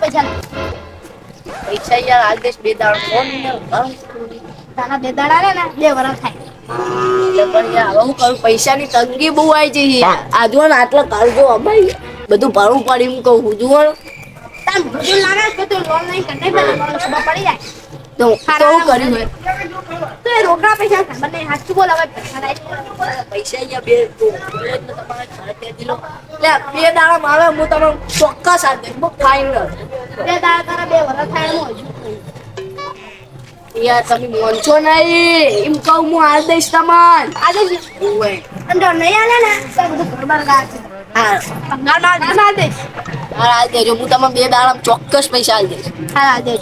પૈસા પૈસા યાર હાલ દેશ બે દાડ ફોન ને તારા બે દાડા રે ને 2 વર્ષ થાય. પણ યાર હવે હું કરું પૈસાની તંગી બહુ આવી છે આજુ ને આટલો કરજો ભાઈ બધું ભરવું પડી હું કહું જુઓ તાર બધું લાગે કે તું લોન નહીં કરને પેલા લોન ખબર પડી જાય તો કેવું કર્યું હોય તો એ રોકડા પૈસા બંને હાથ બોલ હવે પૈસા યાર બે તમારે ઘરે દીલો લે બે દાડા મારે હું તમને ચોક્કસ આ દે ફાઇનલ 2 દાડા તારા 2 વર્ષ થાય હું હજુ યાર તમે મોનસો નહીં એમ કહું હું આ દઈશ તમને આજે ઓય અંદર નહીં આલે ને તો બધું ગરબાર ગાય છે. હા ભંગાર ના દે હા આ દેજો હું તમને બે દાડા ચોક્કસ પૈસા આલી દઈશ હા દે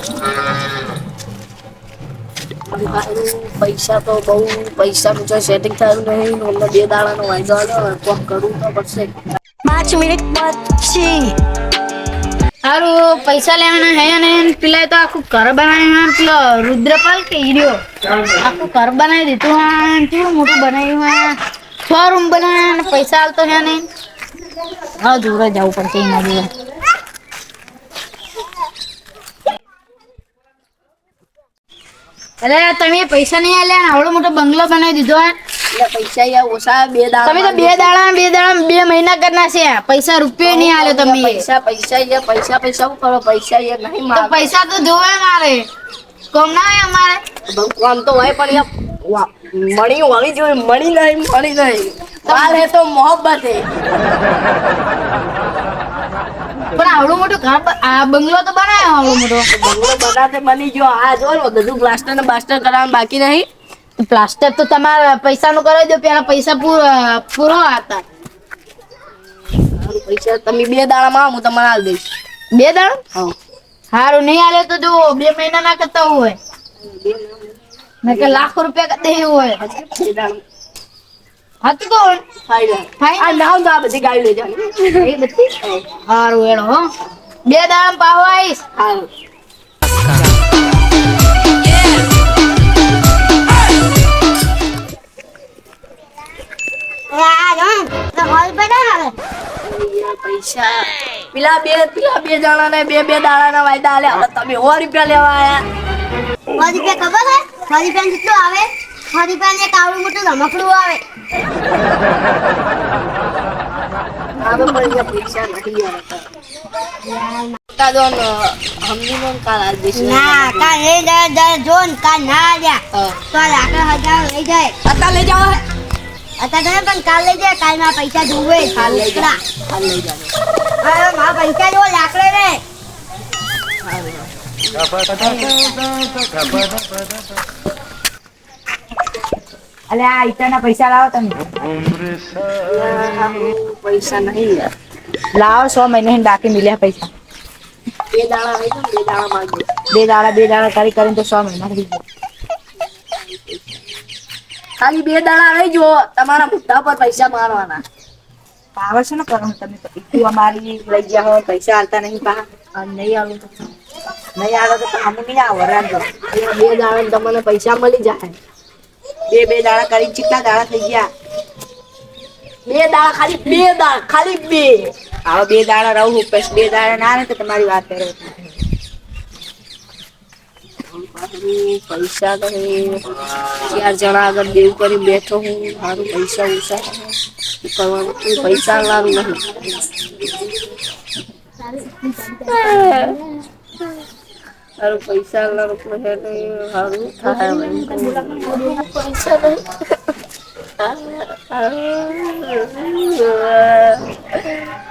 પૈસા તો બહુ પૈસાનું જો સેટિંગ થયું નહીં અમને બે દાડાનો વાયદો આવ્યો કોક કરવું તો પડશે 5 મિનિટ પછી હારું પૈસા લેવાના હે અને પેલા તો આખું ઘર બનાવ્યું પેલો રુદ્રપાલ કે હીરો આખું ઘર બનાવી દીધું કેવું મોટું બનાવ્યું હે 6 રૂમ બનાવ્યા અને પૈસા હાલતો હે નહીં હા જોડે જવું પડશે એના જોડે અરે તમે પૈસા નહીં આલ્યા ને આવડો મોટો બંગલો બનાવી દીધો હે એટલે પૈસા યાર ઓછા બે દાડા તમે તો 2 મહિના કરના છે પૈસા રૂપિયા નહીં આલ્યો તમે પૈસા યાર પૈસા શું કરો પૈસા યાર નહીં તો મારે પૈસા તો જોવે મારે કોમ ના હોય અમારે ભગવાન તો હોય પણ યાર મણી વળી જોઈએ મણી નહીં માલ હે તો મોહબ્બત હે પણ આવડું મોટું ઘર આ બંગલો તો બનાવ્યો આવડો મોટો બંગલો બનાતે બની ગયો આ જો ને બધું પ્લાસ્ટર ને બાસ્ટર કરાવવાનું બાકી નહીં પ્લાસ્ટર તો તમારા પૈસાનું કરાવી દો પેલા પૈસા પૂરો હતા પૈસા તમે બે દાડામાં હું તમારે આલ દઈશ 2 દાડા હા સારું નહીં આલે તો જો 2 મહિના ના કરતા હોય મેં કે લાખ રૂપિયા કદે હોય બે દાડા હતું કોણ ફાઈનલ આ નામ તો આ બધી ગાડી લઈ જવાની એ બધી સારું એનો હો 2 દાડા પાહો આવીશ હા પૈસા પેલા બે જણા ને બે દાડા ના વાયદા આલે હવે તમે 100 રૂપિયા લેવા આયા 100 રૂપિયા ખબર હે 100 રૂપિયા કેટલું આવે 100 રૂપિયા ને કાવડું મોટું રમકડું આવે આવો પણ યાર પૈસા નથી યાર કાદોન હમની મન કાલ આલ દઈશ ના કા એ જોન કા ના આલ્યા તો લાકડા 1000 લઈ જાય અત્યારે લઈ જાઓ અત્યારે પણ કાલ લઈ જાય કાલ માં પૈસા જોવે હાલ લઈ જાઓ હવે માં પૈસા જો લાકડે રે અલે આ ઈટાના પૈસા લાવો તમે પૈસા નહીં યાર લાવો 100 મહિને બાકી મિલ્યા પૈસા બે દાડા હોય તો બે દાડા માંગો 2 દાડા કરીને તો 100 મહિના થઈ ગયા ખાલી 2 દાડા રહી જો તમારા મુદ્દા પર પૈસા મારવાના પાવર છે ને કરો તમે તો ઈટુ અમારી લઈ ગયા હો પૈસા આલતા નહીં પા નહીં આવું તો નહીં આલો તો અમે નહીં આવો રાજો 2 દાડા તમને પૈસા મળી જાય 2 દાડા કરી ચીટલા દાડા થઈ ગયા 2 દાડા ખાલી 2 આવો 2 દાડા રહું પછી 2 દાડા ના આવે તો તમારી વાત કરો પૈસા તો 4 જણા આગળ દેવ કરી બેઠો હું મારું પૈસા ઓછા કરવાનું પૈસા લાવું નહીં સારું પૈસા લાવું સારું થાય પૈસા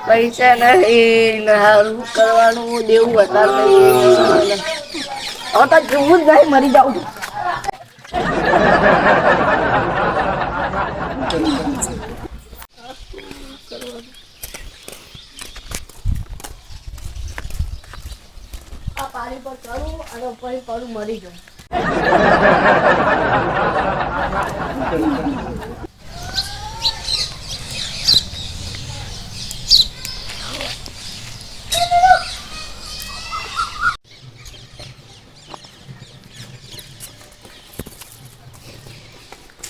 પૈસા નહીં સારું કરવાનું દેવું વધારે હવે તો જોવું જ નહીં મરી જાઉં આ પાણી પર ચડું અને પછી પડું મરી જાઉં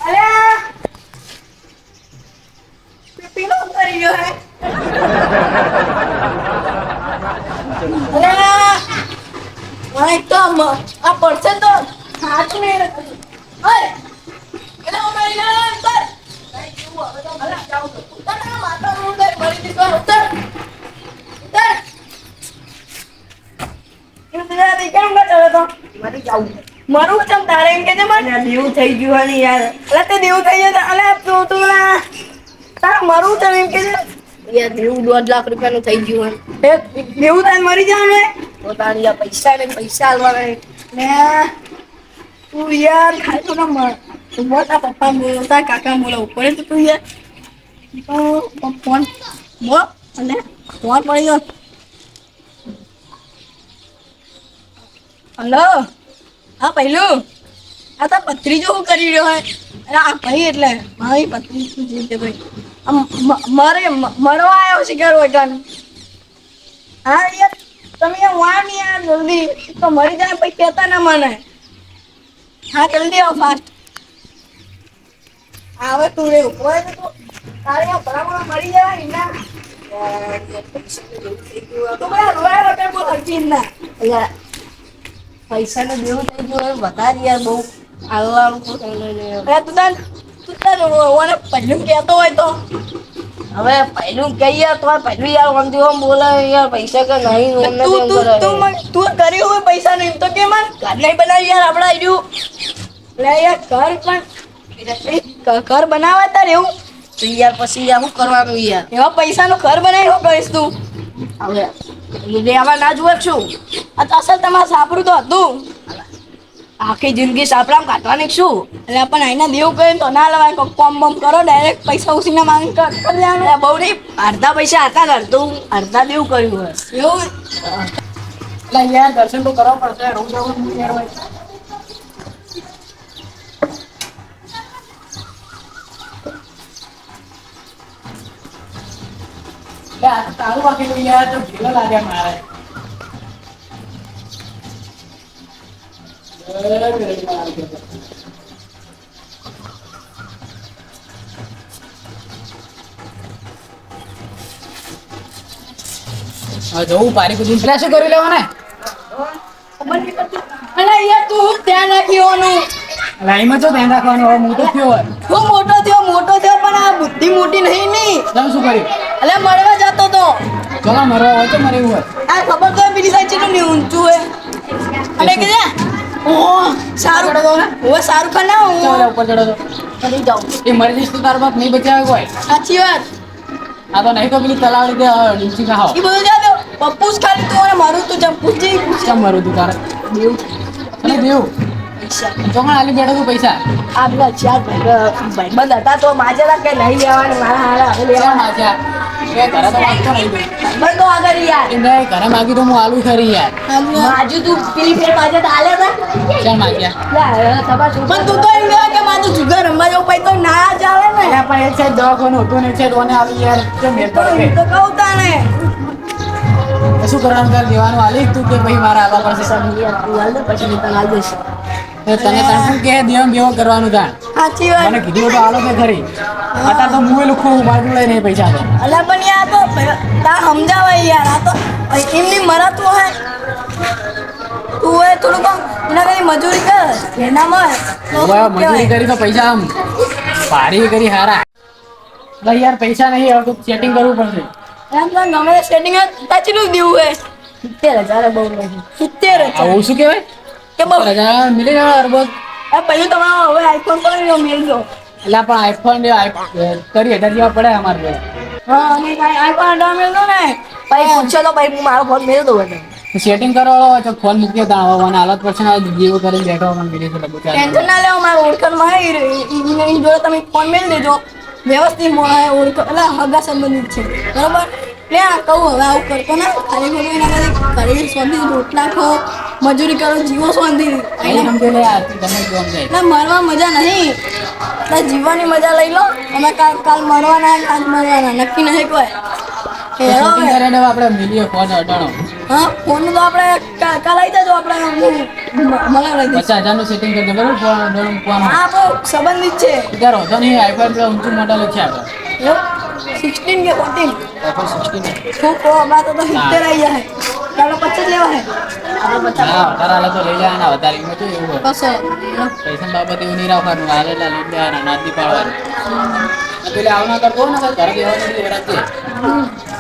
અરે એક તો આ પડશે તો હાથ નહીં રાખતું. ઓય એટલે અમારી ના ઉતર. નહીં તું હવે તો ભલે જાવ તો. ઉતર ના માતા નું ઉતર મરી દીધો ઉતર. ઉતર. તું તેરા દે કેમ ના ચડે તો? મરી જાવ. મરું ચમ તારે એમ કે છે મને દેવું થઈ ગયું હે યાર. અલે તે દેવું થઈ ગયું અલે તું ના તારે મરું ચમ એમ કે છે યાર દેવું 2 લાખ રૂપિયાનું થઈ ગયું હે. એ દેવું તારે મરી જવાનું હે. તો તારી આ પૈસા ને પૈસા આલવાના હે. ને તું યાર ખાય તો ના મર. તું મોટા પપ્પા બોલો તાર કાકા બોલો ઉપર તો તું યાર તો ફોન મો અને ફોન પડી ગયો. હલો હા પહેલું આ તો પત્રીજો શું કરી રહ્યો હે. અરે આ ભાઈ એટલે મારી પત્રી શું છે ભાઈ મારે મરવા આવ્યો છે ઘર વટાનું. હા યાર તમે યાર વાન યાર જલ્દી તો મરી જાય પછી કહેતા ના મને. હા જલ્દી આવો ફાસ્ટ. આવે તું રે ઉપર તો તારે યાર બરાબર મરી જાય ના તો ભાઈ રોયા વગર બોલ હરચી ના યાર પૈસા ને દેવું થઈ ગયું વધારે યાર બહુ આવવાનું તું તાર ઓને પહેલું કહેતો હોય તો હવે પહેલું કહીએ તો પહેલું યાર ઓમથી ઓમ બોલે યાર પૈસા કે નહીં તું કર્યું હોય પૈસા નહીં તો કે મને ઘર નહીં બનાવી યાર આપણે આવ્યું લે યાર ઘર પણ ઘર બનાવવા તાર એવું તો યાર પછી યાર શું કરવાનું યાર એવા પૈસાનું ઘર બનાવી શું કરીશ તું હવે લેવા ના જુએ છું આ તો અસલ તમારે સાપરું તો હતું આખી જિંદગી સાપરામ કાઢવાની શું એટલે પણ અહીંના દેવું કહે તો ના લેવાય કોમ બમ કરો ડાયરેક્ટ પૈસા ઉસીને માંગ કરી દેવાનું બહુ નહીં અડધા પૈસા હતા કરતું અડધા દેવું કર્યું હોય એવું એટલે યાર દર્શન તો કરવા પડશે રોજ રોજ તારું બાકી યાર તો ભીલો લાગે મારે જવું પારી કુદી પેલા શું કરી લેવાને અલા યાર તું ધ્યાન રાખીઓનું લાઈનમાં તો ધ્યાન રાખવાનું હવે મોટો થયો હોય હું મોટો થયો પણ આ બુદ્ધિ મોટી નહીં ની તમે શું કર્યું અલે મળવા જતો તો ચલો મરવા હોય તો મરે એવું હોય આ ખબર તો પેલી સાઈડ કેટલું ની ઊંચું હે અને કે ઓહ સારું ઓહ સારું ખાન ના ચલો ઉપર ચડો તો ચડી જાઉં એ મરી જઈશ તો તાર બાપ નહીં બચાવે કોઈ સાચી વાત આ તો નહીં તો પેલી તલાવ લીધે ડીચી ખાઓ એ બધું જા દો પપ્પુસ ખાલી તું અને મારું તું જમ પૂછી કેમ મરું તું તારે દેવ અને દેવું ચોકણ આલી બેઠો તું પૈસા આ બધા ચાર ભાઈબંધ હતા તો માજેલા કે નહીં લેવાનું મારા હારા હવે કેમ લેવા માગ્યા એ ઘરે તો માગતો નહીં તું ભાઈબંધ તો આગળ યાર એ નહીં ઘરે માગી તો હું આલુ ખરી યાર માજુ તું પેલી ફેર માજે તો આલે હતા કેમ માગ્યા પણ તું તો એમ કહેવાય કે મારું જુગાર રમવા જવું પછી તો ના જ આવે ને અરે પણ એ છે દવાખાનું હતું ને છે દોને આવી યાર કેમ મેર તો પડે એમ તો કહું તાને શું કરવાનું તાર દેવાનું આલી તું કે ભાઈ મારા આવવા પડશે તું હાલ દે પછી હું તને આલ દઈશ તને તણકું કે દેવ બેવો કરવાનું તાણ સાચી વાત મને કીધું તો આલો કે ખરી અત્યારે તો મુએ લુખું મારું લઈ નહીં પૈસા તો અલા પણ યાર તો તા સમજાવાય યાર આ તો એમની મરાતું હોય તું હોય થોડું કામ એના કઈ મજૂરી કર એનામાં હવે મજૂરી કરી તો પૈસા આમ પાડી કરી હારા ભાઈ યાર પૈસા નહીં હવે તો સેટિંગ કરવું પડશે એમ તો ગમે સેટિંગ તાચીનું દેવું હે 70,000 બહુ નહીં 70,000 આવું શું કહેવાય કે બહુ રજા મિલી જાય અરબત આ પહેલું તમારો હવે આઈફોન પર મેળજો એટલે પણ આઈફોન કરી 1000 જેવા પડે અમારે જોડે હા અને કાંઈ આઈફોન અઢાર મેળજો ને ભાઈ પૂછો તો ભાઈ હું મારો ફોન મેળ દઉં એટલે સેટિંગ કરો તો ફોન મૂકી દાણ આવવાના હાલત પડશે ને જેવું કરીને બેઠો મને બીડી છે બધું ટેન્શન ના લેવો મારો ઓળખાણમાં એની જોડે તમે ફોન મેળ દેજો વ્યવસ્થિત ઓળખો એટલે હગા સંબંધિત છે બરાબર એટલે આ કહું હવે આવું કરતો ના ખાલી ખોટું એના કરતા ઘરે સ્વાદી રોટલા ખો મજૂરી કરો જીવો શાંતિ સમજે લે આ તમે જોમ જાય ના મરવા મજા નહીં એટલે જીવવાની મજા લઈ લો અમે કાલ મરવાના આજ મરવાના નક્કી નહીં કોઈ હેરો સેટિંગ કરીને આપણે મિલીએ ફોન અડાણો હા ફોન તો આપણે કાલ આવી જજો આપણે મળવા લઈ 50,000 નું સેટિંગ કરી દે બરાબર ફોન અડાણો ફોન હા આપણો સંબંધિત છે ત્યારે હોતો નહીં આઈફોન પેલા ઊંચું મોડેલ છે આપણે 16 કે 14 આઈફોન 16 શું કહો બાત તો 70 આવી જાય ચાલો 50 લેવા હે આપણે 50 હા વધારે હાલે તો લઈ લેવાના વધારે એમાં શું એવું હોય બસો પૈસા બાબતે એવું નહીં રાખવાનું હાલે એટલે લઈ લેવાના નાથી પાડવાનું પેલે આવના કરતો ને ઘરે બેવાનું રાખજે